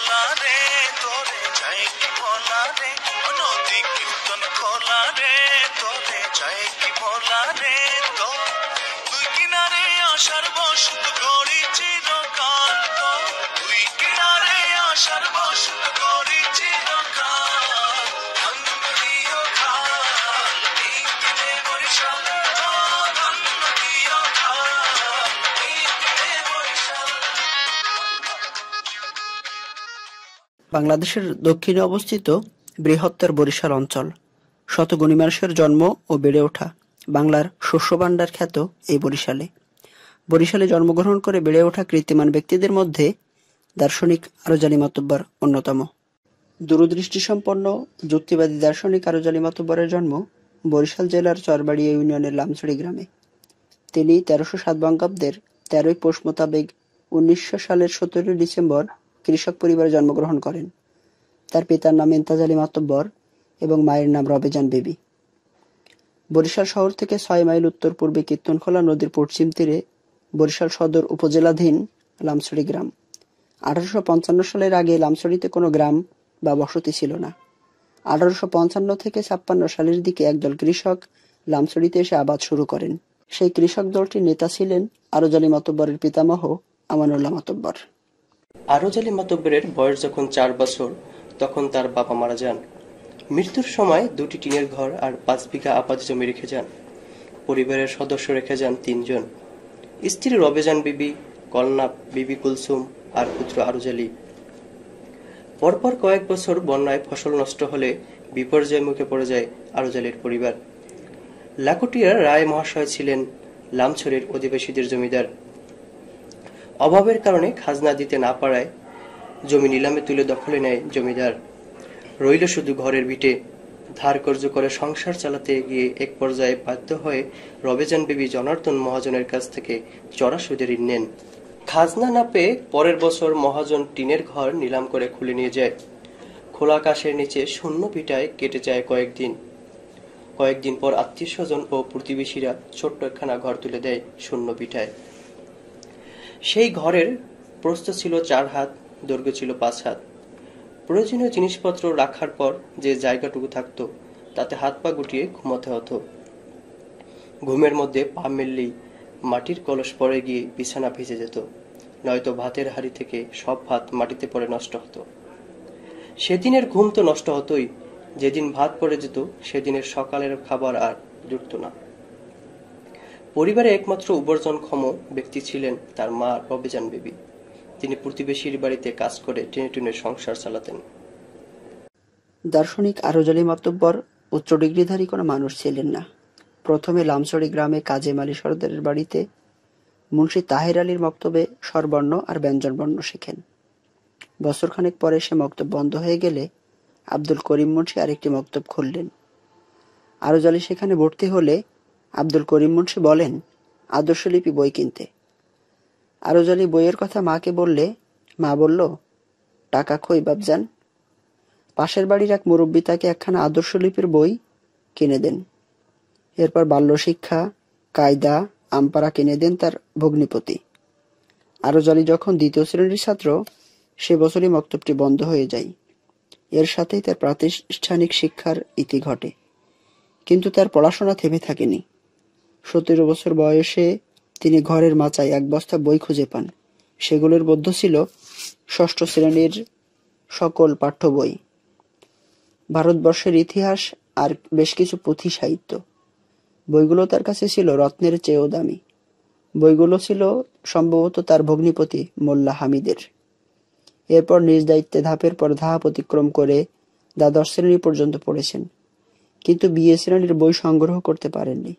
ভোলা রে তোরে চাই কি ভোলা রে নদী কীর্তন খোলা রে তোরে চাই কি ভোলা রে তো তুই কিনারে আসার বসত গড়ি চিরকাল তো তুই কিনারে আসার বসত গড়ি চিরকাল ধন্য খাল এই দিনে বরিশাল ধন্য খাল এই দিনে বরিশাল। বাংলাদেশের দক্ষিণে অবস্থিত বৃহত্তর বরিশাল অঞ্চল, শতগুণী মানুষের জন্ম ও বেড়ে ওঠা, বাংলার শস্য ভাণ্ডার খ্যাত এই বরিশালে। বরিশালে জন্মগ্রহণ করে বেড়ে ওঠা কীর্তিমান ব্যক্তিদের মধ্যে দার্শনিক আরজালি মাতুব্বর অন্যতম। দূরদৃষ্টিসম্পন্ন যুক্তিবাদী দার্শনিক আরজালি মাতুব্বরের জন্ম বরিশাল জেলার চরবাড়িয়া ইউনিয়নের লামছড়ি গ্রামে। তিনি 1307 বঙ্গাব্দের 13 পৌষ মোতাবেক 1900 সালের 17 ডিসেম্বর কৃষক পরিবারে জন্মগ্রহণ করেন। তার পিতার নাম ইমতাজ আলী মাতুব্বর এবং মায়ের নাম রবেজান বিবি। বরিশাল শহর থেকে 6 মাইল উত্তর পূর্বে কীর্তনখোলা নদীর পশ্চিম তীরে বরিশাল সদর উপজেলাধীন লামছড়ি গ্রাম। 1855 সালের আগে লামছড়িতে কোনো গ্রাম বা বসতি ছিল না। 1855 থেকে 56 সালের দিকে একদল কৃষক লামছড়িতে এসে আবাদ শুরু করেন। সেই কৃষক দলটির নেতা ছিলেন আরজালি মাতুব্বরের পিতামহ আমানুল্লাহ মাতুব্বর। আরজালি মাতুব্বরের বয়স যখন 4 বছর তখন তার বাবা মারা যান। মৃত্যুর সময় 2টি টিনের ঘর আর 5 বিঘা আবাদ জমি রেখে যান। পরিবারের সদস্য রেখে যান 3 জন: স্ত্রী রবেজান বিবি, কন্যা বিবি কুলসুম আর পুত্র আরজালি। পরপর কয়েক বছর বন্যায় ফসল নষ্ট হলে বিপর্যয়ের মুখে পড়ে যায় আরজালির পরিবার। লাকুটিয়ার রায় মহাশয় ছিলেন লামছড়ির অধিবাসীদের জমিদার। অভাবের কারণে খাজনা দিতে না পারায় জমি নিলামে তুলে দখলে নেয় জমিদার। রইল শুধু ঘরের ভিটে। ধার কর্জ করে সংসার চালাতে গিয়ে এক পর্যায়ে বাধ্য হয়ে রবেজান বিবি জনার্দন মহাজনের কাছ থেকে চড়া সুদে ঋণ নেন। খাজনা না পেয়ে পরের বছর মহাজন টিনের ঘর নিলাম করে খুলে নিয়ে যায়। খোলা আকাশের নিচে শূন্য ভিটায় কেটে যায় কয়েকদিন পর আত্মীয় স্বজন ও প্রতিবেশীরা ছোট্ট একখানা ঘর তুলে দেয় শূন্য ভিটায়। সেই ঘরের প্রস্থ ছিল 4 হাত, দৈর্ঘ্য ছিল 5 হাত। প্রয়োজনীয় জিনিসপত্র রাখার পর যে জায়গাটুকু থাকতো তাতে হাত পা গুটিয়ে ঘুমাতে হতো। ঘুমের মধ্যে পা মেললেই মাটির কলস পড়ে গিয়ে বিছানা ভিজে যেত, নয়তো ভাতের হাঁড়ি থেকে সব ভাত মাটিতে পড়ে নষ্ট হতো। সেদিনের ঘুম তো নষ্ট হতোই, যেদিন ভাত পড়ে যেত সেদিনের সকালের খাবার আর জুটত না। পরিবারে একমাত্র উপার্জনক্ষম ব্যক্তি ছিলেন তার মা রবেজান বিবি। তিনি প্রতিবেশীর বাড়িতে কাজ করে টেনে টুনে সংসার চালাতেন। দার্শনিক আরজালি মাতুব্বর উচ্চ ডিগ্রিধারী কোনো মানুষ ছিলেন না। প্রথমে লামছড়ি গ্রামে কাজেম আলী সর্দারের বাড়িতে মুন্সি তাহের আলীর মক্তবে স্বরবর্ণ আর ব্যঞ্জনবর্ণ শেখেন। বছরখানেক পরে সে মক্তব বন্ধ হয়ে গেলে আব্দুল করিম মুন্সি আরেকটি মক্তব খুললেন। আরজালি সেখানে ভর্তি হলে আব্দুল করিম মুন্সি বলেন আদর্শলিপি বই কিনতে। আরজালি বইয়ের কথা মাকে বললে মা বলল, টাকা কই বাপজান? পাশের বাড়ির এক মুরব্বী তাকে একখানা আদর্শলিপির বই কিনে দেন। এরপর বাল্য শিক্ষা, কায়দা, আমপারা কিনে দেন তার ভগ্নিপতি। আরজালি যখন 2য় শ্রেণীর ছাত্র, সে বছরই মক্তবটি বন্ধ হয়ে যায়। এর সাথেই তার প্রাতিষ্ঠানিক শিক্ষার ইতি ঘটে। কিন্তু তার পড়াশোনা থেমে থাকেনি। 17 বছর বয়সে তিনি ঘরের মাচায় 1 বস্তা বই খুঁজে পান। সেগুলোর মধ্যে ছিল 6ষ্ঠ শ্রেণীর সকল পাঠ্য বই, ভারতবর্ষের ইতিহাস আর বেশ কিছু পুঁথি সাহিত্য। বইগুলো তার কাছে ছিল রত্নের চেয়েও দামি। বইগুলো ছিল সম্ভবত তার ভগ্নিপতি মোল্লা হামিদের। এরপর নিজ দায়িত্বে ধাপের পর ধাপ অতিক্রম করে দ্বাদশ শ্রেণী পর্যন্ত পড়েছেন, কিন্তু বিএ শ্রেণীর বই সংগ্রহ করতে পারেননি।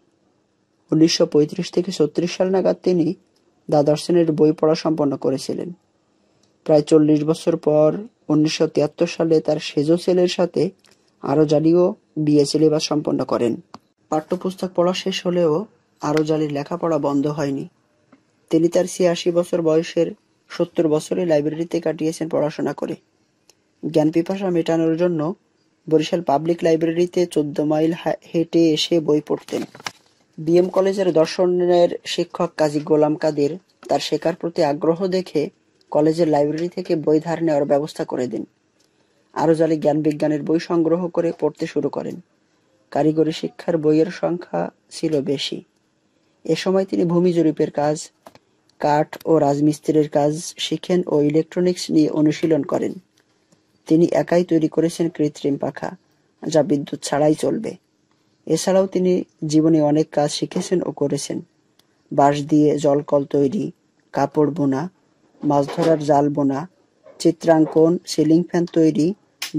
1935 থেকে 36 সাল নাগাদ তিনি দ্বাদশ শ্রেণীর বই পড়া সম্পন্ন করেছিলেন। প্রায় 40 বছর পর 1973 সালে তার সেজ ছেলের সাথে আরজালিও বিএ সিলেবাস সম্পন্ন করেন। পাঠ্যপুস্তক পড়া শেষ হলেও আরজালির লেখাপড়া বন্ধ হয়নি। তিনি তার 86 বছর বয়সের 70 বছরে লাইব্রেরিতে কাটিয়েছেন পড়াশোনা করে। জ্ঞান পিপাসা মেটানোর জন্য বরিশাল পাবলিক লাইব্রেরিতে 14 মাইল হেঁটে এসে বই পড়তেন। বিএম কলেজের দর্শনের শিক্ষক কাজী গোলাম কাদের তার শেখার প্রতি আগ্রহ দেখে কলেজের লাইব্রেরি থেকে বই ধার নেওয়ার ব্যবস্থা করে দেন। আরজ আলী জ্ঞান বিজ্ঞানের বই সংগ্রহ করে পড়তে শুরু করেন। কারিগরি শিক্ষার বইয়ের সংখ্যা ছিল বেশি। এ সময় তিনি ভূমি জরিপের কাজ, কাঠ ও রাজমিস্ত্রির কাজ শিখেন ও ইলেকট্রনিক্স নিয়ে অনুশীলন করেন। তিনি একাই তৈরি করেছেন কৃত্রিম পাখা, যা বিদ্যুৎ ছাড়াই চলবে। এছাড়াও তিনি জীবনে অনেক কাজ শিখেছেন ও করেছেন। বাঁশ দিয়ে জলকল তৈরি, কাপড় বোনা, মাছ ধরার জাল বোনা, চিত্রাঙ্কন, সিলিং ফ্যান তৈরি,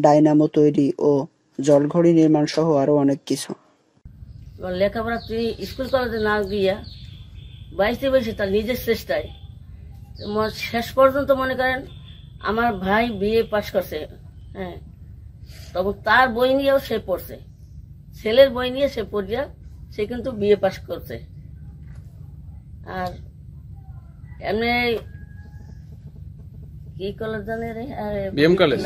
ডায়নামো তৈরি ও জলঘড়ি নির্মাণ সহ আরো অনেক কিছু। লেখাপড়া তিনি স্কুল কলেজে না গিয়া বাইশে বয়সে তার নিজের চেষ্টায় শেষ পর্যন্ত মনে করেন আমার ভাই বিএ পাস করছে, হ্যাঁ, তখন তার বই নিয়েও সে পড়ছে, ছেলের বই নিয়ে সে পড়িয়া সে কিন্তু বিএ পাস করছে। আর এমনি কি কলেজ জানে রে, বিএম কলেজ,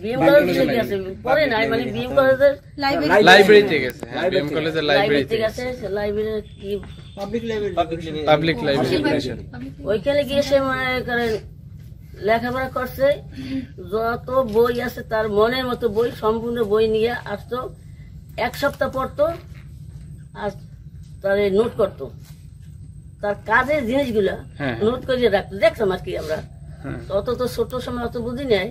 বিএম কলেজে গেছে, পরে নাই মানে বিএম কলেজের লাইব্রেরিতে গেছে, হ্যাঁ বিএম কলেজের লাইব্রেরিতে গেছে, লাইব্রেরি কি পাবলিক লাইব্রেরি, ওইখানে গিয়ে সে মনে করেন লেখাপড়া করছে। যত বই আছে তার মনের মতো বই, সম্পূর্ণ বই নিয়ে আসতো, এক সপ্তাহ পড়তো আর তার নোট করতো, তার কাজের জিনিসগুলা নোট করে রাখতো। দেখতাম আর কি আমরা, অত তো ছোট সময় অত বুঝি নাই,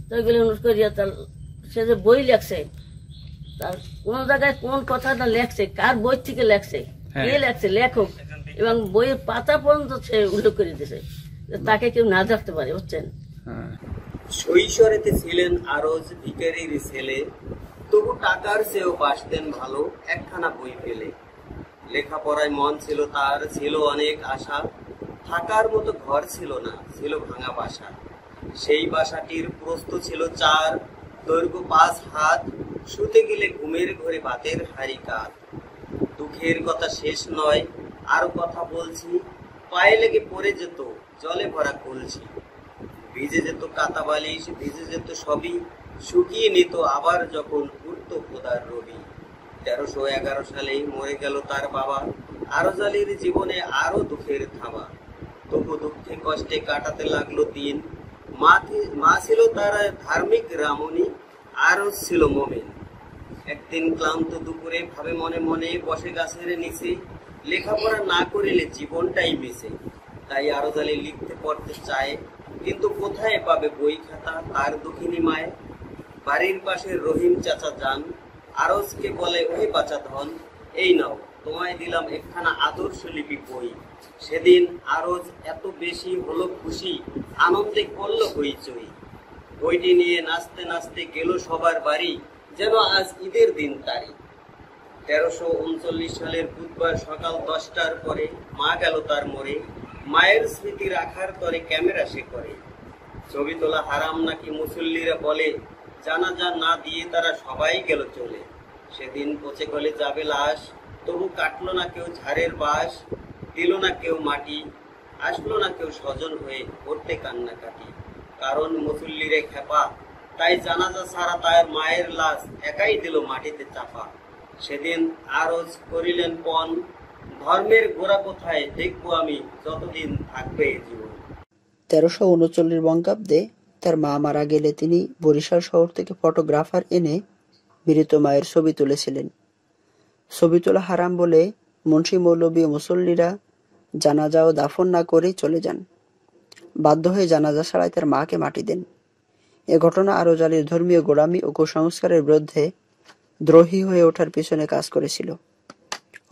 তো ওইগুলো নোট করিয়া তার সে যে বই লেখছে, তার কোন জায়গায় কোন কথাটা লেখছে, কার বই থেকে লেখছে, কে লেখছে, লেখক, এবং বইয়ের পাতা পর্যন্ত সে উল্লেখ করে দিয়েছে, তাকে কেউ না ধরতে পারে, বুঝছেন। শৈশরেতে ছিলেন আরজ ভিখারির ছেলে, তবু টাকার চেয়েও বাসতেন ভালো একখানা বই পেলে। লেখাপড়ায় মন ছিল তার, ছিল অনেক আশা, থাকার মতো ঘর ছিল না, ছিল ভাঙা বাসা। সেই বাসাটির প্রস্থ ছিল 4, দৈর্ঘ্য 5 হাত, শুতে গেলে ঘুমের ঘরে ভাতের হাড়ি কাত। দুঃখের কথা শেষ নয়, আরো কথা বলছি, পায়ে লেগে পড়ে যেত জলে ভরা কলছি। ভিজে যেত কাতা বালিশ, ভিজে যেত সবই, শুকিয়ে নিত আবার যখন উঠত খোদার রবি। 1311 সালে মরে গেল তার বাবা, আরজ আলীর জীবনে আরো দুঃখের থাবা। তবু দুঃখে কষ্টে কাটাতে লাগলো দিন। মা ছিল তার ধার্মিক রামণী, আরজ ছিল মোমেন। একদিন ক্লান্ত দুপুরে ভাবে মনে মনে, বসে গাছের নিচে, লেখাপড়া না করিলে জীবনটাই মিশে। তাই আরজ আলী লিখতে পড়তে চায়, কিন্তু কোথায় পাবে বই খাতা তার দুঃখিনী মায়ে। বাড়ির পাশে রহিম চাচা যান, আরজকে বলে, ওহে বাঁচা ধন, এই নাও তোমায় দিলাম একখানা আদর্শ লিপি বই। সেদিন আরজ এত বেশি হলো খুশি, আনন্দে করল হইচই। বইটি নিয়ে নাচতে নাচতে গেল সবার বাড়ি, যেন আজ ঈদের দিন তারিখ। 1339 সালের বুধবার সকাল 10টার পরে মা গেল তার মরে। মায়ের স্মৃতি রাখার তরে ক্যামেরা সে করে। ছবি তোলা হারাম নাকি মুসল্লিরা বলে, জানাজা না দিয়ে তারা সবাই গেল চলে। সেদিন পচে গলে যাবে লাশ, তবু কাটলো না কেউ ঝাড়ের বাঁশ, দিল না কেউ মাটি, আসলো না কেউ স্বজন হয়ে করতে কান্নাকাটি। কারণ মুসল্লিরে খেপা, তাই জানাজা ছাড়া তার মায়ের লাশ একাই দিল মাটিতে চাপা। সেদিন আরজ করিলেন পণ, ধর্মের গোড়া কোথায় দেখবো আমি যতদিন থাকবে জীবন। 1339 বঙ্গাব্দে তার মা মারা গেলে তিনি বরিশাল শহর থেকে ফটোগ্রাফার এনে মৃত মায়ের ছবি তুলেছিলেন। ছবি তোলা হারাম বলে মুন্সি মৌলবী ও মুসল্লিরা জানাজা ও দাফন না করেই চলে যান। বাধ্য হয়ে জানাজা ছাড়াই তার মাকে মাটি দেন। এ ঘটনা আরজ আলীর ধর্মীয় গোড়ামি ও কুসংস্কারের বিরুদ্ধে দ্রোহী হয়ে ওঠার পিছনে কাজ করেছিল।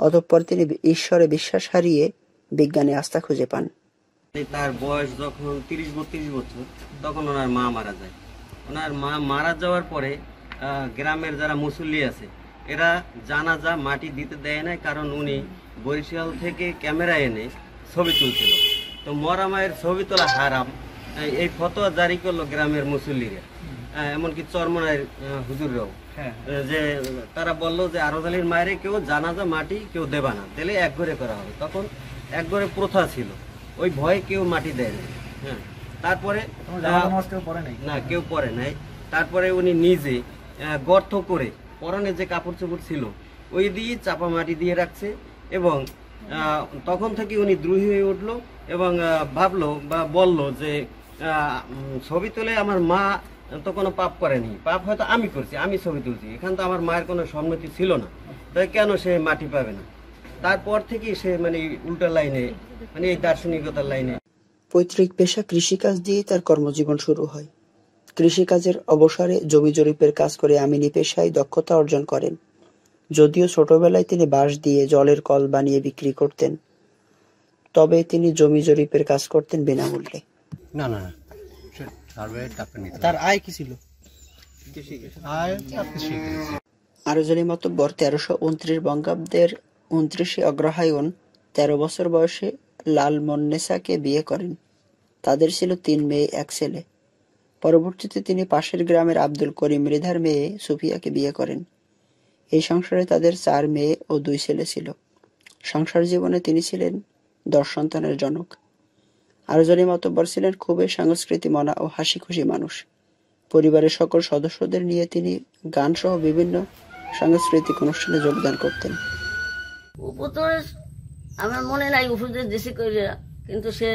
অতঃপর তিনি ঈশ্বরে বিশ্বাস হারিয়ে বিজ্ঞানে আস্থা খুঁজে পান। তার বয়স যখন 30-32 বছর, তখন ওনার মা মারা যায়। ওনার মা মারা যাওয়ার পরে গ্রামের যারা মুসল্লি আছে এরা জানাজা মাটি দিতে দেয় না, কারণ উনি বরিশাল থেকে ক্যামেরা এনে ছবি তুলছিল। তো মরা মায়ের ছবি তোলা হারাম, এই ফতোয়া জারি করলো গ্রামের মুসল্লিরা, এমনকি চরমনায়ের হুজুররাও, যে তারা বললো যে আরজ আলীর মায়ের কেউ জানাজা মাটি কেউ দেবা না, দিলে এক ঘরে করা হবে। তখন এক ঘরে প্রথা ছিল, ওই ভয়ে কেউ মাটি দেয় না। হ্যাঁ, তারপরে না কেউ পরে নাই। তারপরে উনি নিজে গর্ত করে পরনে যে কাপড় চোপড় ছিল ওই দিয়ে চাপা মাটি দিয়ে রাখছে, এবং তখন থেকে উনি দ্রোহী হয়ে উঠলো। এবং ভাবলো বা বলল যে ছবি তুলে আমার মা তো কোনো পাপ করেনি, পাপ হয়তো আমি করছি, আমি ছবি তুলছি, এখানে তো আমার মায়ের কোনো সম্মতি ছিল না, তাই কেন সে মাটি পাবে না। তারপর থেকেই সে মানে উল্টা লাইনে, মানে এই দার্শনিকতার লাইনে। পৈতৃক পেশা কৃষিকাজ দিয়ে তার কর্মজীবন শুরু হয়। কৃষিকাজের অবসরে জমি জরিপের কাজ করে আমিনি পেশায় দক্ষতা অর্জন করেন। যদিও ছোটবেলায় তিনি বাঁশ দিয়ে জলের কল বানিয়ে বিক্রি করতেন, তবে তিনি জমি জরিপের কাজ করতেন বিনামূল্যে। না না, তার আয় কি ছিল? আরজলি মাতব্বর 1329 বঙ্গাব্দের 29 অগ্রহায়ণ 13 বছর বয়সে লালমন্নেসাকে বিয়ে করেন। তাদের ছিল 3 মেয়ে 1 ছেলে। পরবর্তীতে তিনি পাশের গ্রামের আব্দুল করিম মৃধার মেয়ে সুফিয়াকে বিয়ে করেন। এই সংসারে তাদের 4 মেয়ে ও 2 ছেলে ছিল। সংসার জীবনে তিনি ছিলেন 10 সন্তানের জনক। আরজলি মাতব্বর ছিলেন খুবই সংস্কৃতি মনা ও হাসি খুশি মানুষ। পরিবারের সকল সদস্যদের নিয়ে তিনি গান সহ বিভিন্ন সাংস্কৃতিক অনুষ্ঠানে যোগদান করতেন। উপরে আমার মনে নাই উপরে দেশে করে, কিন্তু সে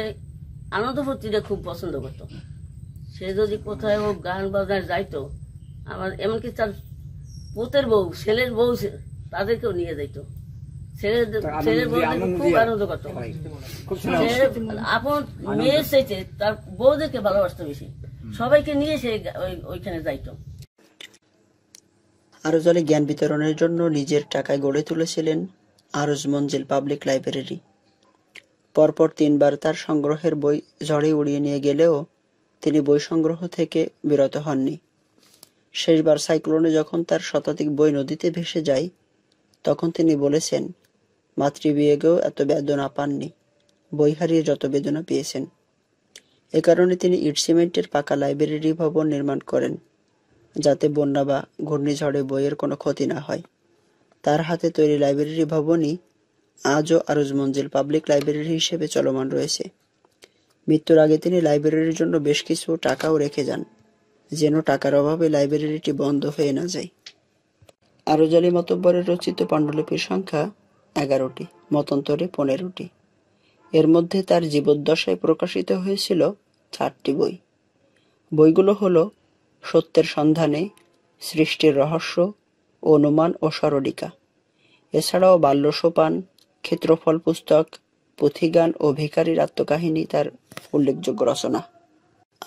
আনন্দ ফুর্তিটা খুব পছন্দ করতো। সে যদি কোথায় ও গান বাজায় যাইতো, আমার এমনকি তার পুতের বউ, ছেলের বউ, তাদেরকেও নিয়ে যাইতো। ছেলের বউ খুব আনন্দ করতো। আপন মেয়ের চাইতে তার বউদেরকে ভালোবাসতো বেশি। সবাইকে নিয়ে সে ওইখানে যাইতো। আরজলি জ্ঞান বিতরণের জন্য নিজের টাকায় গড়ে তুলেছিলেন আরজ মঞ্জিল পাবলিক লাইব্রেরি। পরপর 3 বার তার সংগ্রহের বই ঝড়ে উড়িয়ে নিয়ে গেলেও তিনি বই সংগ্রহ থেকে বিরত হননি। শেষবার সাইক্লোনে যখন তার শতাধিক বই নদীতে ভেসে যায়, তখন তিনি বলেছেন, মাতৃবিয়োগেও এত বেদনা পাননি, বই হারিয়ে যত বেদনা পেয়েছেন। এ কারণে তিনি ইট সিমেন্টের পাকা লাইব্রেরি ভবন নির্মাণ করেন, যাতে বন্যা বা ঘূর্ণিঝড়ে বইয়ের কোনো ক্ষতি না হয়। তার হাতে তৈরি লাইব্রেরি ভবনই আজও আরজ মঞ্জিল পাবলিক লাইব্রেরি হিসেবে চলমান রয়েছে। মৃত্যুর আগে তিনি লাইব্রেরির জন্য বেশ কিছু টাকাও রেখে যান, যেন টাকার অভাবে লাইব্রেরিটি বন্ধ হয়ে না যায়। আরজলি মাতব্বরের রচিত পাণ্ডুলিপির সংখ্যা 11টি, মতান্তরে 15টি। এর মধ্যে তার জীবদ্দশায় প্রকাশিত হয়েছিল 4টি বই। বইগুলো হলো সত্যের সন্ধানে, সৃষ্টির রহস্য, অনুমান ও সরলিকা। এছাড়াও বাল্য সোপান, ক্ষেত্রফল পুস্তক, পুঁথিগান ও ভিখারির আত্মকাহিনী তার উল্লেখযোগ্য রচনা।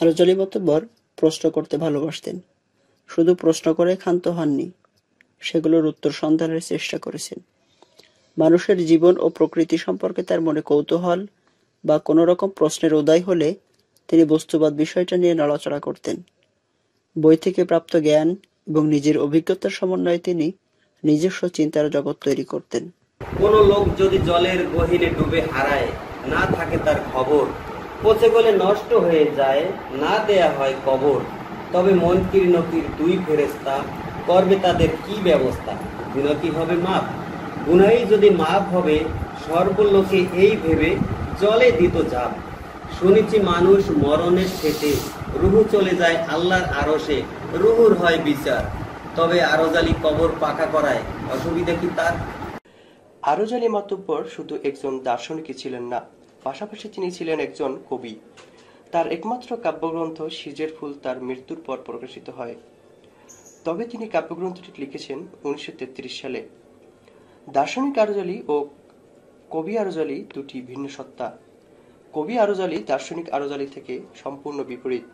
আরজলি মাতব্বর প্রশ্ন করতে ভালোবাসতেন। শুধু প্রশ্ন করে ক্ষান্ত হননি, সেগুলোর উত্তর সন্ধানের চেষ্টা করেছেন। মানুষের জীবন ও প্রকৃতি সম্পর্কে তার মনে কৌতূহল বা কোনো রকম প্রশ্নের উদয় হলে তিনি বস্তুবাদ বিষয়টা নিয়ে নড়াচড়া করতেন। বই থেকে প্রাপ্ত জ্ঞান এবং নিজের অভিজ্ঞতার সমন্বয়ে তিনি নিজস্ব চিন্তার জগৎ তৈরি করতেন। কোন লোক যদি জলের গহীনে ডুবে হারায়, না থাকে তার খবর, পচে গলে নষ্ট হয়ে যায়, না দেয়া হয় কবর, তবে মনকির নকির 2 ফেরেশতা করবে তাদের কি ব্যবস্থা? গুনাহ হবে মাপ, গুনাহই যদি মাপ হবে, সর্বলোকে এই ভেবে জলে দিত ঝাঁপ। শুনেছি মানুষ মরণের শেষে রুহু চলে যায় আল্লাহর আরশে, রুহুর হয় বিচার, তবে আরজালি কবর পাকা করায় অসুবিধা কি তার? আরজলি মাতব্বর শুধু একজন দার্শনিকই ছিলেন না, পাশাপাশি তিনি ছিলেন একজন কবি। তার একমাত্র কাব্যগ্রন্থ সিজের ফুল তার মৃত্যুর পর প্রকাশিত হয়, তবে তিনি কাব্যগ্রন্থটি লিখেছেন 1933 সালে। দার্শনিক আরজলি ও কবি আরজলি দুটি ভিন্ন সত্তা। কবি আরজলি দার্শনিক আরজলি থেকে সম্পূর্ণ বিপরীত।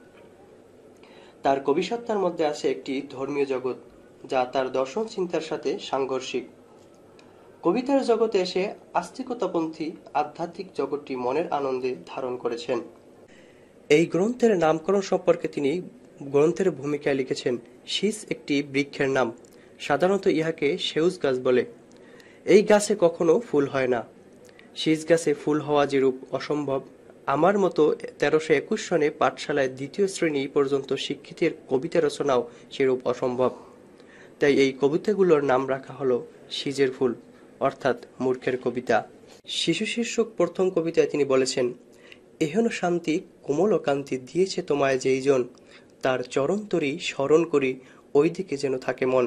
তার কবি সত্তার মধ্যে আছে একটি ধর্মীয় জগৎ, যা তার দর্শন চিন্তার সাথে সাংঘর্ষিক। কবিতার জগতে এসে আস্তিকতাপন্থী আধ্যাত্মিক জগৎটি মনের আনন্দে ধারণ করেছেন। এই গ্রন্থের নামকরণ সম্পর্কে তিনি গ্রন্থের ভূমিকায় লিখেছেন, শীষ একটি বৃক্ষের নাম, সাধারণত ইহাকে সেউজ গাছ বলে। এই গাছে কখনো ফুল হয় না। শীষ গাছে ফুল হওয়া যেরূপ অসম্ভব, আমার মতো 1321 সনে পাঠশালায় 2য় শ্রেণী পর্যন্ত শিক্ষিতের কবিতা রচনাও সেরূপ অসম্ভব। তাই এই কবিতাগুলোর নাম রাখা হলো সিজের ফুল, অর্থাৎ মূর্খের কবিতা। শিশু শীর্ষক প্রথম কবিতায় তিনি বলেছেন, এহেন শান্তি কোমল কান্তি দিয়েছে তোমায় যেইজন, তার চরণতরি স্মরণ করি ওই দিকে যেন থাকে মন,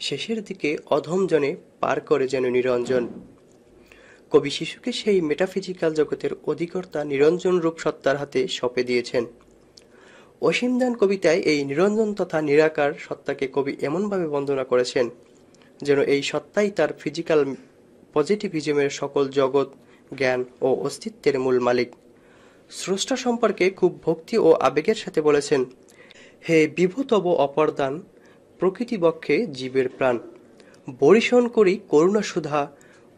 শেষের দিকে অধম জনে পার করে যেন নিরঞ্জন। কবি শিশুকে সেই মেটাফিজিক্যাল জগতের অধিকর্তা নিরঞ্জন রূপ সত্তার হাতে সঁপে দিয়েছেন। অসীম দান কবিতায় এই নিরঞ্জন তথা নিরাকার সত্তাকে কবি এমনভাবে বন্দনা করেছেন যেন এই সত্তাই তার ফিজিক্যাল পজিটিভিজমের সকল জগৎ, জ্ঞান ও অস্তিত্বের মূল মালিক। স্রষ্টা সম্পর্কে খুব ভক্তি ও আবেগের সাথে বলেছেন, হে বিভু তব অপরদান, প্রকৃতি বক্ষে জীবের প্রাণ, বরিশন করি করুণা সুধা,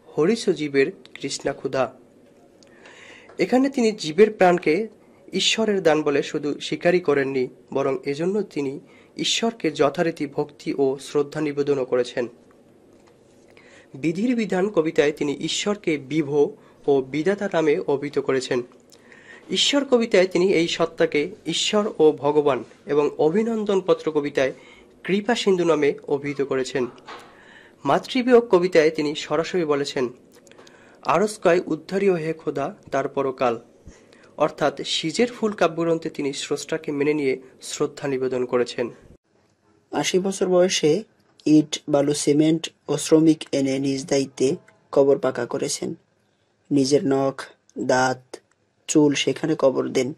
হরিষ জীবের কৃষ্ণা ক্ষুধা। এখানে তিনি জীবের প্রাণকে ঈশ্বরের দান বলে শুধু স্বীকারই করেননি, বরং এজন্য তিনি ঈশ্বরকে যথারীতি ভক্তি ও শ্রদ্ধা নিবেদনও করেছেন। বিধির বিধান কবিতায় তিনি ঈশ্বরকে বিভো ও বিধাতা নামে অভিহিত করেছেন। ঈশ্বর কবিতায় তিনি এই সত্তাকে ঈশ্বর ও ভগবান এবং অভিনন্দন পত্র কবিতায় কৃপা সিন্ধু নামে অভিহিত করেছেন। মাতৃবিয়োগ কবিতায় তিনি সরাসরি বলেছেন, আরজ কয় উদ্ধারীয় হে খোদা তার পরকাল। অর্থাৎ সিজের ফুল কাব্যগ্রন্থে তিনি স্রষ্টাকে মেনে নিয়ে শ্রদ্ধা নিবেদন করেছেন। ৮০ বছর বয়সে ইট, বালু, সিমেন্ট ও শ্রমিক এনে নিজ দায়িত্বে কবর পাকা করেছেন। নিজের নখ, দাঁত, চুল সেখানে কবর দেন।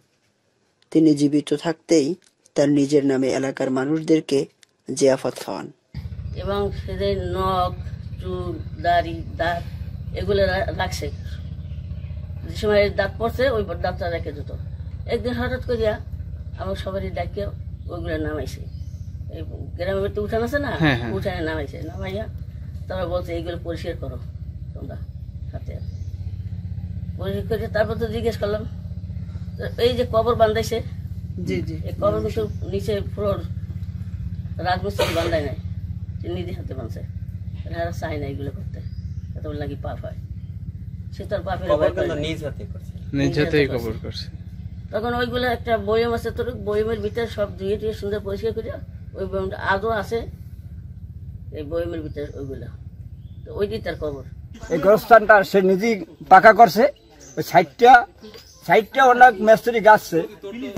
তিনি জীবিত থাকতেই তার নিজের নামে এলাকার মানুষদেরকে জিয়াফত খাওয়ান। এবং সেদের নখ, চুল, দাড়ি, দাঁত এগুলো রাখছে। যে সময় দাঁত পড়ছে ওই দাঁতটা রেখে যেত। একদিন হঠাৎ করিয়া আমার সবারই ডাকে ওইগুলো নামাইছে। এই গ্রামের তো উঠান আছে না, উঠানে নামাইছে। নামাইয়া তারা বলছে এইগুলো পরিষ্কার করো তোমরা হাতে হাতে। পরিষ্কার করে তারপর তো জিজ্ঞেস করলাম, এই যে কবর বান্ধাইছে, এই কবর কিন্তু নিচে ফ্লোর রাজমিস্ত্রি বান্ধায় নাই, নিজে হাতে বানছে। এরা চায় না এইগুলো করতে, এত নাকি পাপ হয়। সে তার পাপের নিজ হাতেই কবর করছে। তখন ওইগুলো একটা বয়ম আছে, তোর বয়মের ভিতরে সব ধুয়ে টুয়ে সুন্দর পরিষ্কার করে ওই বয়মটা আজও আছে। এই বয়মের ভিতরে ওইগুলো, তো ওই দিয়ে তার কবর। এই গোরস্থানটা সে নিজেই পাকা করছে। ওই সাইডটা অনেক মিস্ত্রি গাছছে,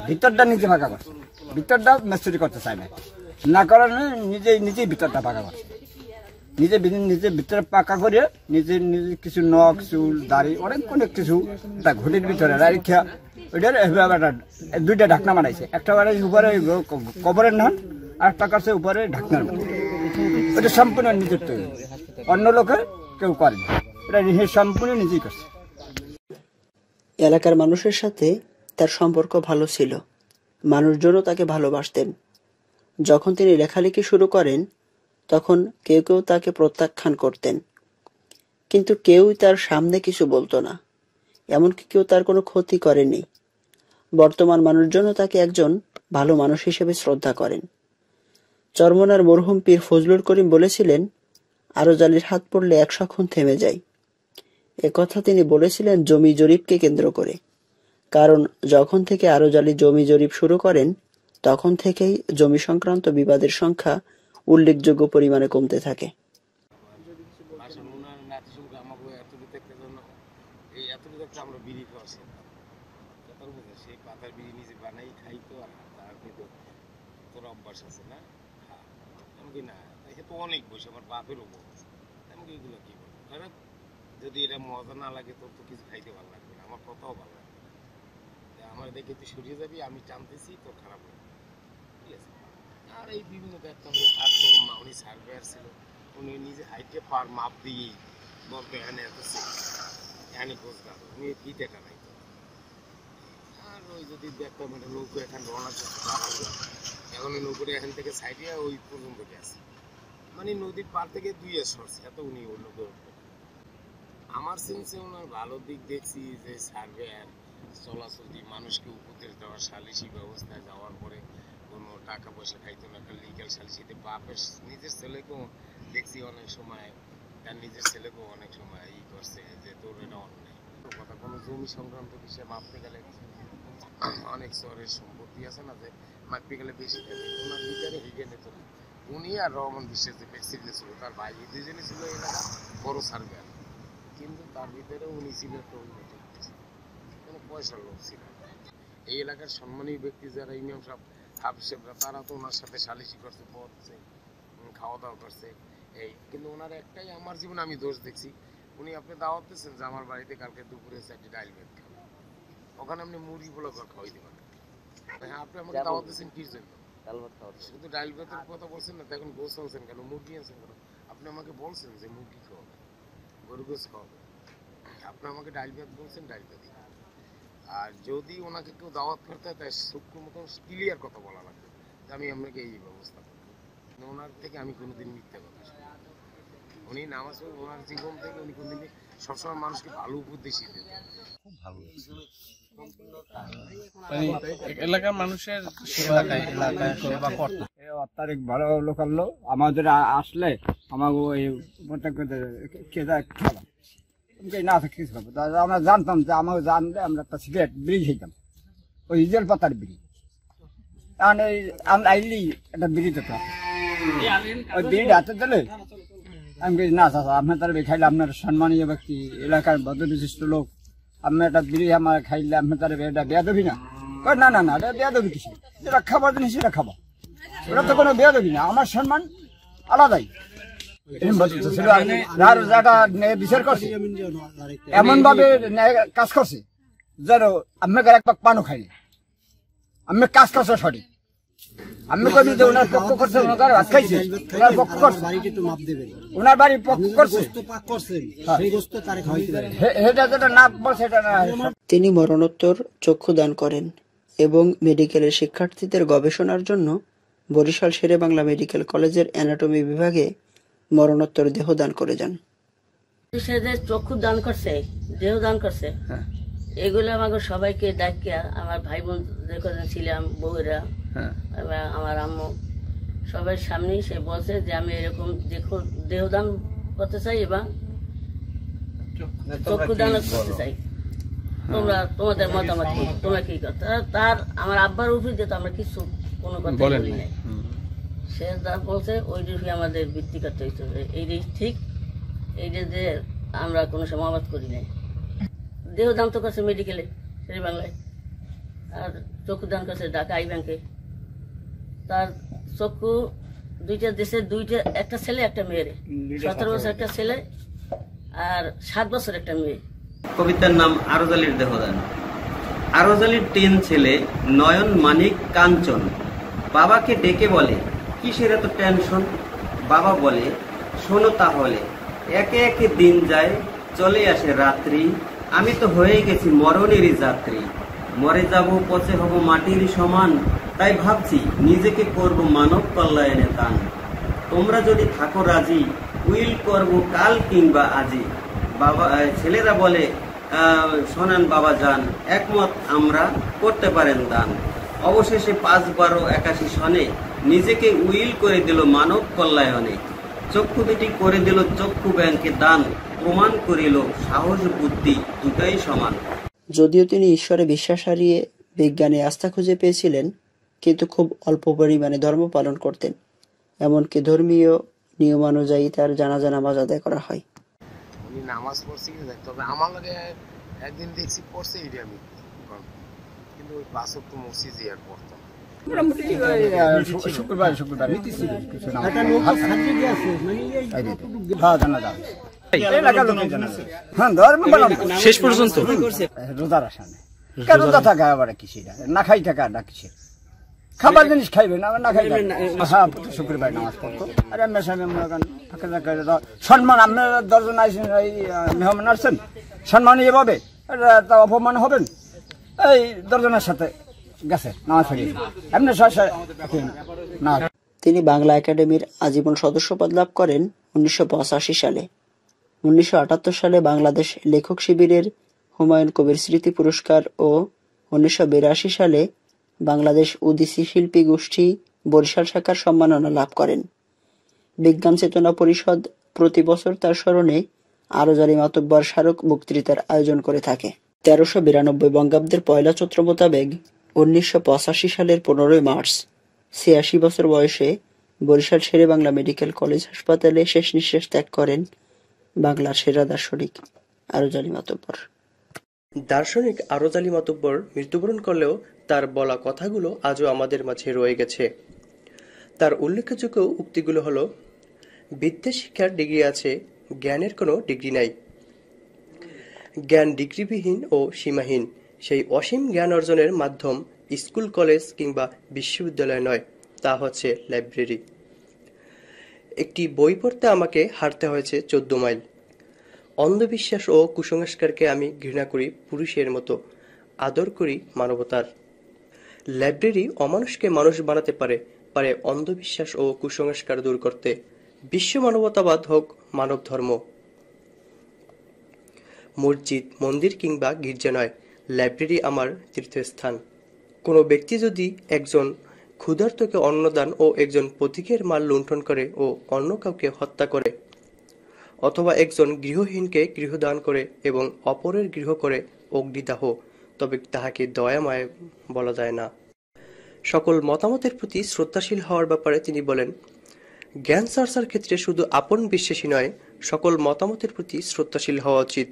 ভিতরটা নিজে পাকা করছে। ভিতরটা মিস্ত্রি করতে চায় না কারণে নিজেই ভিতরটা পাকা করছে। নিজে ভিতরে পাকা করে নিজে কিছু নখ, চুল, দাড়ি অনেক কিছু তার ঘটির ভিতরে রাখা ওইটার দুইটা ঢাকনা বানাইছে। একটা বানাইছে উপরে কবরের নাম, আর একটা করছে উপরে ঢাকনার। ওটা সম্পূর্ণ নিজের তৈরি, অন্য লোকে কেউ করেনি। এটা সম্পূর্ণ নিজেই করছে। এলাকার মানুষের সাথে তার সম্পর্ক ভালো ছিল, মানুষজনও তাকে ভালোবাসতেন। যখন তিনি লেখালেখি শুরু করেন তখন কেউ কেউ তাকে প্রত্যাখ্যান করতেন, কিন্তু কেউই তার সামনে কিছু বলতো না। এমনকি কেউ তার কোনো ক্ষতি করেনি। বর্তমান মানুষজনও তাকে একজন ভালো মানুষ হিসেবে শ্রদ্ধা করেন। চরমনার মরহুম পীর ফজলুল করিম বলেছিলেন, আরজালির হাত পড়লে 100 খুন থেমে যায়। একথা তিনি বলেছিলেন জমি জরিপকে কেন্দ্র করে। কারণ যখন থেকে আরজালি জমি জরিপ শুরু করেন তখন থেকেই জমি সংক্রান্ত বিবাদের সংখ্যা উল্লেখযোগ্য পরিমাণে কমতে থাকে। যদি এটা মজা না লাগে তোর তো কিছু খাইতে ভালো লাগবে না, আমার কথাও ভালো লাগবে। আমার দেখে তুই সরিয়ে যাবি, আমি টানতেছি, তোর খারাপ লাগবে, ঠিক আছে। আর এই বিভিন্ন দেখতাম আর তো উনি সার্ভেয়ার ছিল, উনি নিজে হাইটে পার মাপ দিয়ে বলতো এখানে এত এখানে খোঁজগার উনি ফিতে টানাইতো। আর ওই যদি দেখতাম একটা নৌকো এখানে রওনা করতে এখন ওই নৌকোটা এখান থেকে সাইডে ওই পর্যন্ত গেছে, মানে নদীর পার থেকে 2 সরছে, এত উনি ওই নৌকো। আমার সেন্সে ওনার ভালো দিক দেখছি যে সার্ভেয়ার চলাচল মানুষকে উপদেশ দেওয়া, সালিসি ব্যবস্থায় যাওয়ার পরে কোনো টাকা পয়সা খাইতো না, একটা লিগাল সালিসিতে বাপের নিজের ছেলেকেও দেখছি অনেক সময়, তার নিজের ছেলেকেও অনেক সময় করছে যে তোর এটা অন্যায় কথা। কোনো জমি সংক্রান্ত বিষয়ে মাপতে গেলে অনেক শহরের সম্পত্তি আছে না, যে মাপতে গেলে বেশি থাকে। ওনার ভিতরে হিগে নিত না। উনি আর রহমান বিশ্বাস যে প্রেসিডেন্ট ছিল, তার ভাই দুজনে ছিল এলাকা বড় সার্ভেয়ার, কিন্তু তার ভিতরে উনি ছিল একটা উন্নত, কোনো পয়সার লোক ছিল। এই এলাকার সম্মানীয় ব্যক্তি যারা ইমাম সাহেব, হাফিজরা, তারা তো ওনার সাথে সালিসি করছে, পড়ছে, খাওয়া দাওয়া করছে। এই কিন্তু ওনার একটাই আমার জীবনে আমি দোষ দেখছি, উনি আপনি দাওয়াত দিচ্ছেন যে আমার বাড়িতে কালকে দুপুরে 4টি ডাল ভাত খাবো, ওখানে আপনি মুরগি পোলা খাওয়াইতে পারেন। হ্যাঁ, আপনি আমাকে দাওয়াত দিচ্ছেন কি জন্য? শুধু ডাল ভাতের কথা বলছেন না, এখন গোস আনছেন কেন, মুরগি আনছেন কেন? আপনি আমাকে বলছেন যে মুরগি খাওয়াবেন, গরু গোস খাওয়াবেন, আপনি আমাকে ডাল ভাত বলছেন, ডাল ভাতই। আর যদি ওনাকে কেউ দাওয়াত করতে হয় তাই সূক্ষ্ম মতন ক্লিয়ার কথা বলা লাগবে যে আমি আপনাকে এই ব্যবস্থা করবো। ওনার থেকে আমি কোনোদিন মিথ্যা কথা শুনি। উনি নামাজ পড়ে ওনার জীবন থেকে উনি কোনদিন সবসময় মানুষকে ভালো উপদেশ দিতেন। খুব ভালো এলাকার মানুষের সেবা করতো। অত্যাধিক ভালো লোক আনলো আমাদের আসলে আমাকে ওই খাবার না কিছু খাবো। আমরা জানতাম যে আমাকে জানলে আমরা একটা সিগারেট বিড়ি খেতাম, ওই ইজেল পাতার বিড়ি। কারণ এই আইলি একটা বিড়ি দিতে ওই বিড়িটা হাতে দিলে আমি বলি না চাচা আপনার তার খাইলে আপনার সম্মানীয় ব্যক্তি, এলাকার ভদ্র বিশিষ্ট লোক, আপনি একটা বিড়ি আমার খাইলে আপনার তার এটা বেয়াদবি না? না না না, এটা বেয়াদবি কিছু, যেটা খাবার জিনিস সেটা খাবো, ওটা তো কোনো বেয়াদবি না, আমার সম্মান আলাদাই। বিচার করছে এমন ভাবে কাজ করছে যেন আপনাকে এক পাক পানও খাইনি, আমি কাজ করছে সঠিক। আমি কবি যে ওনার পক্ষ করছে, ওনার ভাত খাইছে, ওনার পক্ষ করছে, ওনার বাড়ি পক্ষ করছে, যেটা না বলছে সেটা না। তিনি মরণোত্তর চক্ষু দান করেন এবং মেডিকেলের শিক্ষার্থীদের গবেষণার জন্য বরিশাল শেরেবাংলা মেডিকেল কলেজের অ্যানাটমি বিভাগে মরণোত্তর দেহদান করে যান। সে যে চক্ষু দান করছে, দেহ দান করছে, এগুলো আমাকে সবাইকে ডাকিয়া, আমার ভাই বোন যে কজন ছিলাম, বউরা, আমার আম্মু, সবার সামনেই সে বলছে যে আমি এরকম দেহদান করতে চাই এবং চক্ষু দান করতে চাই, তোমরা তোমাদের মতামত কি, তোমরা কি করতে। তার আমার আব্বার উপরে যেত আমরা কিছু কোনো কথা বলি নাই, সে যা বলছে ওই রূপে আমাদের ভিত্তি করতে হইতে হবে, এইটাই ঠিক, এইটা যে আমরা কোনো সময় আবাদ করি নাই। দেহদান তো করছে মেডিকেলে শেরেবাংলায়, আর চক্ষু দান করছে ঢাকা আই ব্যাংকে। তার চক্ষু দুইটা দেশে, দুইটা, একটা ছেলে একটা মেয়েরে, 17 বছর একটা ছেলে আর 7 বছর একটা মেয়ে। কবিতার নাম আরজ আলীর দেহদান। আরজ আলীর 3 ছেলে নয়ন, মানিক, কাঞ্চন। বাবাকে ডেকে বলে কিসের এত টেনশন? বাবা বলে শোনো তাহলে, একে একে দিন যায়, চলে আসে রাত্রি, আমি তো হয়ে গেছি মরণেরই যাত্রী। মরে যাব, পচে হব মাটির সমান, তাই ভাবছি নিজেকে করব মানব কল্যাণে দান। তোমরা যদি থাকো রাজি, উইল করব কাল কিংবা আজি। বাবা ছেলেরা বলে শোনেন বাবা যান, একমত আমরা, করতে পারেন দান। অবশেষে 5, 12, 81 সনে নিজেকে উইল করে দিল মানব কল্যাণে। চক্ষু দুটি করে দিল চক্ষু ব্যাংকে দান, প্রমাণ করিল সাহস বুদ্ধি দুটাই সমান। যদিও তিনি ঈশ্বরে বিশ্বাস হারিয়ে বিজ্ঞানে আস্থা খুঁজে পেয়েছিলেন, কিন্তু খুব অল্প পরিমাণে ধর্ম পালন করতেন। এমনকি ধর্মীয় নিয়মানুযায়ী তার জানাজা নামাজ আদায় করা হয়। উনি নামাজ পড়ছে কি, তবে আমার লাগে একদিন দেখছি পড়ছে, এটা আমি কিন্তু ওই 5 ওয়াক্ত মসজিদে আর পড়তাম শুক্রবার শেষ পর্যন্ত রোজার আসামে রোজা থাকা আবার কিসের না খাই থাকা না কিসের খাবার জিনিস খাইবে না, না খাইবে। হ্যাঁ, শুক্রবার নামাজ পড়তো। আর সম্মান, আপনার 10 জন আসেন, এই মেহমান আসছেন, সম্মান এভাবে তা অপমান হবেন। এই 10 জনের সাথে গেছে নামাজ পড়ি এমনি না। তিনি বাংলা একাডেমির আজীবন সদস্যপদ লাভ করেন 1985 সালে। 1978 সালে বাংলাদেশ লেখক শিবিরের হুমায়ুন কবির স্মৃতি পুরস্কার ও 1982 সালে বাংলাদেশ উদীচী শিল্পী গোষ্ঠী বরিশাল শাখার সম্মাননা লাভ করেন। বিজ্ঞান চেতনা পরিষদ প্রতি বছর তার স্মরণে আরজ আলী মাতব্বর স্মারক বক্তৃতার আয়োজন করে থাকে। 1392 বঙ্গাব্দের 1 চৈত্র মোতাবেক 1985 সালের 15 মার্চ 86 বছর বয়সে বরিশাল শেরেবাংলা মেডিকেল কলেজ হাসপাতালে শেষ নিঃশ্বাস ত্যাগ করেন বাংলার সেরা দার্শনিক আরজ আলী মাতব্বর। দার্শনিক আরজ আলী মাতব্বর মৃত্যুবরণ করলেও তার বলা কথাগুলো আজও আমাদের মাঝে রয়ে গেছে। তার উল্লেখযোগ্য উক্তিগুলো হলো, বিদ্যা শিক্ষার ডিগ্রি আছে, জ্ঞানের কোনো ডিগ্রি নাই। জ্ঞান ডিগ্রিবিহীন ও সীমাহীন, সেই অসীম জ্ঞান অর্জনের মাধ্যম স্কুল, কলেজ কিংবা বিশ্ববিদ্যালয় নয়, তা হচ্ছে লাইব্রেরি। একটি বই পড়তে আমাকে হাঁটতে হয়েছে 14 মাইল। অন্ধবিশ্বাস ও কুসংস্কারকে আমি ঘৃণা করি পুরুষের মতো, আদর করি মানবতার। লাইব্রেরি অমানুষকে মানুষ বানাতে পারে, পারে অন্ধবিশ্বাস ও কুসংস্কার দূর করতে। বিশ্ব মানবতাবাদ হোক মানব ধর্ম। মসজিদ, মন্দির কিংবা গির্জা নয়, লাইব্রেরি আমার তীর্থস্থান। কোনো ব্যক্তি যদি একজন ক্ষুধার্তকে অন্নদান ও একজন পথিকের মাল লুণ্ঠন করে ও অন্য কাউকে হত্যা করে, অথবা একজন গৃহহীনকে গৃহদান করে এবং অপরের গৃহ করে অগ্নিদাহ, তবে তাহাকে দয়া মায়া বলা যায় না। সকল মতামতের প্রতি শ্রদ্ধাশীল হওয়ার ব্যাপারে তিনি বলেন, জ্ঞান চর্চার ক্ষেত্রে শুধু আপন বিশ্বাসী নয়, সকল মতামতের প্রতি শ্রদ্ধাশীল হওয়া উচিত।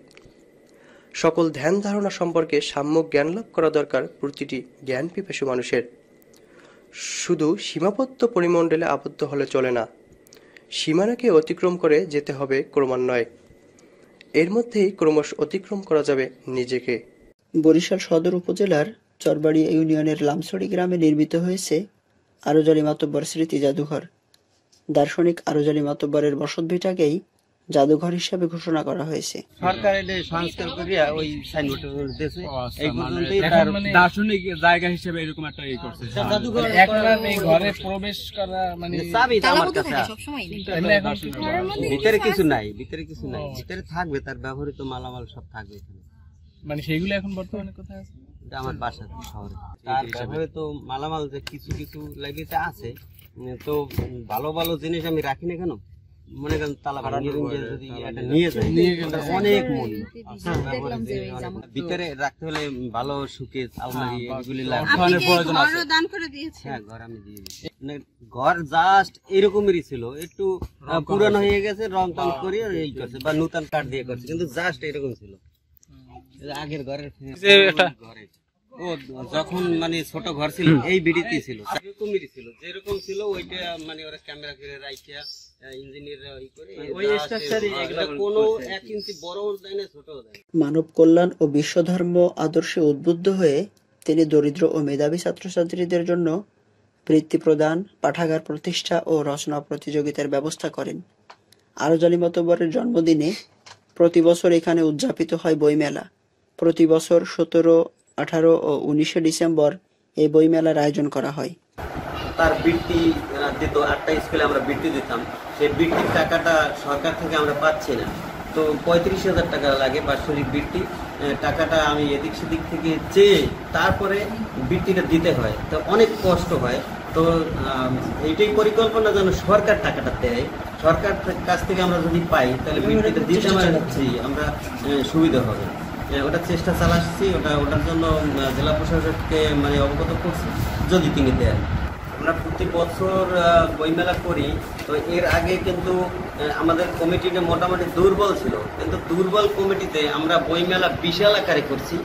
সকল ধ্যান ধারণা সম্পর্কে সাম্যক জ্ঞান লাভ করা দরকার প্রতিটি জ্ঞান পিপাসু মানুষের। শুধু সীমাবদ্ধ পরিমণ্ডলে আবদ্ধ হলে চলে না, সীমানাকে অতিক্রম করে যেতে হবে ক্রমান্বয়ে। এর মধ্যেই ক্রমশ অতিক্রম করা যাবে নিজেকে। বরিশাল সদর উপজেলার চরবাড়ি ইউনিয়নের লামছড়ি গ্রামে নির্মিত হয়েছে আরজ-আলী মাতব্বর স্মৃতি জাদুঘর। দার্শনিক আরজ-আলী মাতব্বরের বসতভিটাকেই জাদুঘর হিসেবে ঘোষণা করা হয়েছে। সরকার এটা সংস্কার করিয়া ওই সাইনবোর্ড দিয়েছে, এই পর্যন্তই এখন মানে দার্শনিক জায়গা হিসেবে এরকম একটা ই করছে। এখন এই ঘরে প্রবেশ করা মানে চাবি তো আমার কাছে ভিতরে কিছু নাই, ভিতরে কিছু নাই, ভিতরে থাকবে তার ব্যবহৃত মালামাল সব থাকবে এখানে। মানে সেইগুলো এখন বর্তমানে কোথায় আছে? এটা আমার বাসা শহরে। তার ব্যবহৃত মালামাল যে কিছু কিছু লাইব্রেরিতে আছে, তো ভালো ভালো জিনিস আমি রাখি না কেন, মনে করেন তালা যদি এটা নিয়ে যায় অনেক মূল্য। ভিতরে রাখতে হলে ভালো সুকেস, আলমারি এগুলি লাগবে। হ্যাঁ, ঘর আমি দিয়ে দিচ্ছি। ঘর জাস্ট এরকমই ছিল, একটু পুরানো হয়ে গেছে, রং টং করে এই করছে বা নতুন কাঠ দিয়ে করছে, কিন্তু জাস্ট এরকম ছিল আগের ঘরের ঘরে। ও যখন মানে ছোট ঘর ছিল এই বিড়িতে ছিল, এরকমই ছিল, যেরকম ছিল ওইটা মানে ওরা ক্যামেরা করে রাখিয়া মানব কল্যাণ ও বিশ্বধর্ম আদর্শে উদ্বুদ্ধ হয়ে তিনি দরিদ্র ও মেধাবী ছাত্রছাত্রীদের জন্য বৃত্তি প্রদান, পাঠাগার প্রতিষ্ঠা ও রচনা প্রতিযোগিতার ব্যবস্থা করেন। আরজ-আলী মাতব্বরের জন্মদিনে প্রতি বছর এখানে উদযাপিত হয় বইমেলা। প্রতি বছর 17, 18 ও 19 ডিসেম্বর এই বইমেলার আয়োজন করা হয়। তার বৃত্তি দিত, 8টা স্কুলে আমরা বৃত্তি দিতাম, সেই বৃত্তির টাকাটা সরকার থেকে আমরা পাচ্ছি না। তো 35,000 টাকা লাগে বাৎসরিক বৃত্তি। টাকাটা আমি এদিক সেদিক থেকে চেয়ে তারপরে বৃত্তিটা দিতে হয়, তো অনেক কষ্ট হয়। তো এইটাই পরিকল্পনা যেন সরকার টাকাটা দেয়, সরকার কাছ থেকে আমরা যদি পাই তাহলে বৃত্তিটা দিতে আমরা সুবিধা হবে। ওটার চেষ্টা চালাচ্ছি, ওটার জন্য জেলা প্রশাসককে মানে অবগত করছি যদি তিনি দেন। আমরা প্রতি বছর বইমেলা করি, তো এর আগে কিন্তু আমাদের কমিটিটা মোটামুটি দুর্বল ছিল, কিন্তু দুর্বল কমিটিতে আমরা বইমেলা বিশাল আকারে করছি।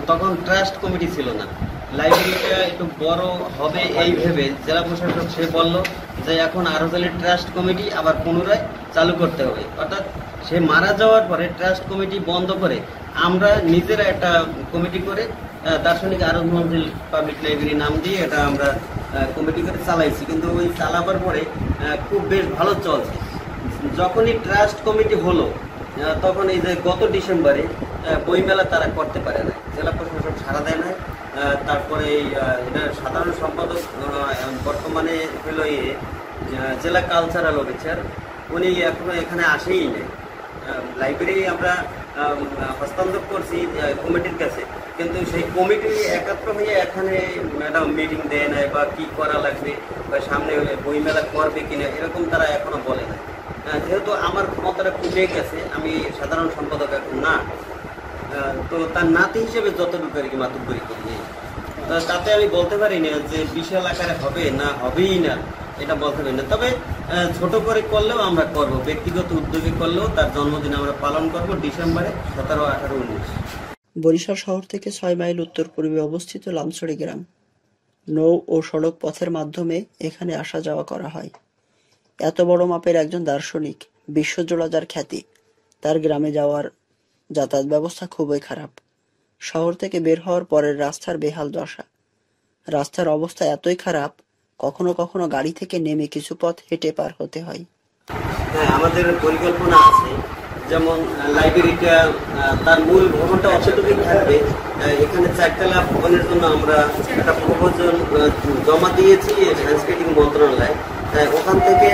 তখন ট্রাস্ট কমিটি ছিল না, লাইব্রেরিটা একটু বড় হবে এই ভেবে জেলা প্রশাসক সে বলল যে এখন আরজ-আলী ট্রাস্ট কমিটি আবার পুনরায় চালু করতে হবে। অর্থাৎ সে মারা যাওয়ার পরে ট্রাস্ট কমিটি বন্ধ করে আমরা নিজেরা একটা কমিটি করে দার্শনিক আরজ মঞ্জিল পাবলিক লাইব্রেরি নাম দিয়ে এটা আমরা কমিটি করে চালাইছি। কিন্তু ওই চালাবার পরে খুব বেশ ভালো চলছে। যখনই ট্রাস্ট কমিটি হলো তখন এই যে গত ডিসেম্বরে বইমেলা তারা করতে পারে না, জেলা প্রশাসক সাড়া দেয় না। তারপরে এটা সাধারণ সম্পাদক বর্তমানে হলো জেলা কালচারাল অফিসার, উনি এখনো এখানে আসেই নেই। লাইব্রেরি আমরা হস্তান্তর করছি কমিটির কাছে, কিন্তু সেই কমিটি একাত্র হয়ে এখানে ম্যাডাম মিটিং দেয় নাই বা কি করা লাগবে বা সামনে বইমেলা করবে কিনা এরকম তারা এখনো বলে না। যেহেতু আমার ক্ষমতাটা কমে গেছে, আমি সাধারণ সম্পাদক এখন না, তো তার নাতি হিসেবে যতটুকু আর কি মাতব্বরি করি, তাতে আমি বলতে পারি না যে বিশাল আকারে হবে না হবেই না, এটা বলতে পারি না। তবে ছোট করে করলেও আমরা করব, ব্যক্তিগত উদ্যোগে করলেও তার জন্মদিন আমরা পালন করব ডিসেম্বরে 17, 18, 19। বরিশাল শহর থেকে 6 মাইল উত্তর পূর্বে অবস্থিত লামছড়ি গ্রাম। নৌ ও সড়ক পথের মাধ্যমে এখানে আসা যাওয়া করা হয়। এত বড় মাপের একজন দার্শনিক, বিশ্বজোড়া যার খ্যাতি, তার গ্রামে যাওয়ার যাতায়াত ব্যবস্থা খুবই খারাপ। শহর থেকে বের হওয়ার পরের রাস্তার বেহাল দশা। রাস্তার অবস্থা এতই খারাপ, কখনো কখনো গাড়ি থেকে নেমে কিছু পথ হেঁটে পার হতে হয়। হ্যাঁ, আমাদের পরিকল্পনা আছে, যেমন লাইব্রেরিটা তার মূল ভবনটা অতটুকুই থাকবে। এখানে 4তলা ভবনের জন্য আমরা একটা প্রপোজাল জমা দিয়েছি সাংস্কৃতিক মন্ত্রণালয়। ওখান থেকে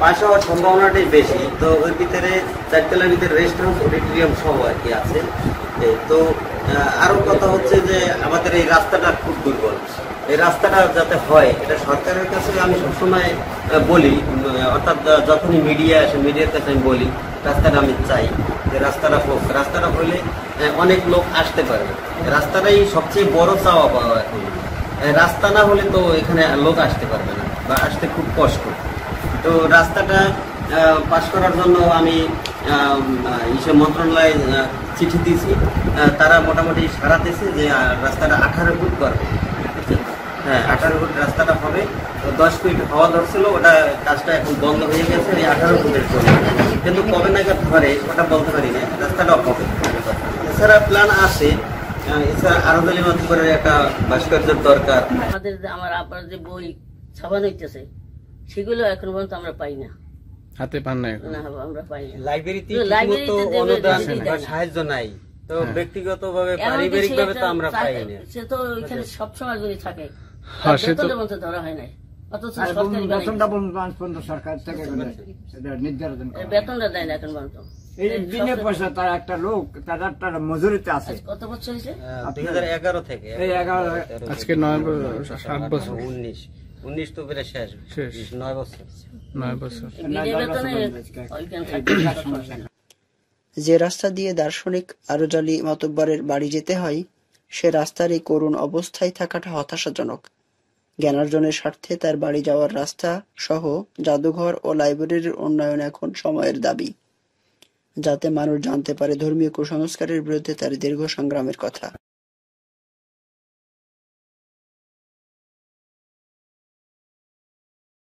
পাশ হওয়ার সম্ভাবনাটাই বেশি। তো ওই ভিতরে 4তলার ভিতরে রেস্ট হাউস, অডিটোরিয়াম সহ আর কি আছে। তো আরো কথা হচ্ছে যে আমাদের এই রাস্তাটা খুব দুর্বল। এই রাস্তাটা যাতে হয়, এটা সরকারের কাছে আমি সবসময় বলি, অর্থাৎ যখনই মিডিয়া আসে মিডিয়ার কাছে আমি বলি রাস্তাটা আমি চাই যে রাস্তাটা হোক। রাস্তাটা হলে অনেক লোক আসতে পারবে। রাস্তাটাই সবচেয়ে বড় চাওয়া পাওয়া এখন। রাস্তা না হলে তো এখানে লোক আসতে পারবে না বা আসতে খুব কষ্ট। তো রাস্তাটা পাস করার জন্য আমি মন্ত্রণালয়ে চিঠি দিয়েছি। তারা মোটামুটি সাড়া দিয়েছে যে রাস্তাটা 18 ফুট করবে। হ্যাঁ, 18 ফুট রাস্তাটা হবে। 10 ফিট হওয়া ধরছিল, ওটা কাজটা এখন বন্ধ হয়ে গেছে। 18 ফুটের জন্য কিন্তু কবে নাগাদ ধরে ওটা বলতে পারি না। রাস্তাটাও হবে। এছাড়া প্ল্যান আছে, এছাড়া আরোজালি মাতব্বরের একটা ভাস্কর্যের দরকার। আমার আব্বার যে বই ছাপানো হইতেছে সেগুলো এখন পর্যন্ত আমরা পাই না, হাতে পান না এখন। না আমরা পাই না। লাইব্রেরিতে লাইব্রেরিতে অনুদান দেবে বা না। সাহায্য নাই, তো ব্যক্তিগতভাবে পারিবারিকভাবে তো আমরা পাই না। সে তো ওইখানে সবসময় যদি থাকে হ্যাঁ, সে তো বেতনের মধ্যে ধরা হয় নাই, অথচ সরকারি বেতনটা পর্যন্ত সরকার থেকে নির্ধারণ করে। বেতনটা দেয় না এখন পর্যন্ত। এই বিনা পয়সা তার একটা লোক, তার একটা মজুরিতে আছে। কত বছর হয়েছে? 2011 থেকে এই 11 আজকে 7 বছর 19 তো বেড়ে শেষ 9 বছর। 9 বছর। বিনা বেতনে ওইখানে থাকে। যে রাস্তা দিয়ে দার্শনিক আরোজালি মাতব্বরের বাড়ি যেতে হয়, সে রাস্তার এই করুণ অবস্থায় থাকাটা হতাশাজনক। জ্ঞানার্জনের স্বার্থে তার বাড়ি যাওয়ার রাস্তা সহ জাদুঘর ও লাইব্রেরির উন্নয়ন এখন সময়ের দাবি, যাতে মানুষ জানতে পারে ধর্মীয় কুসংস্কারের বিরুদ্ধে তার দীর্ঘ সংগ্রামের কথা।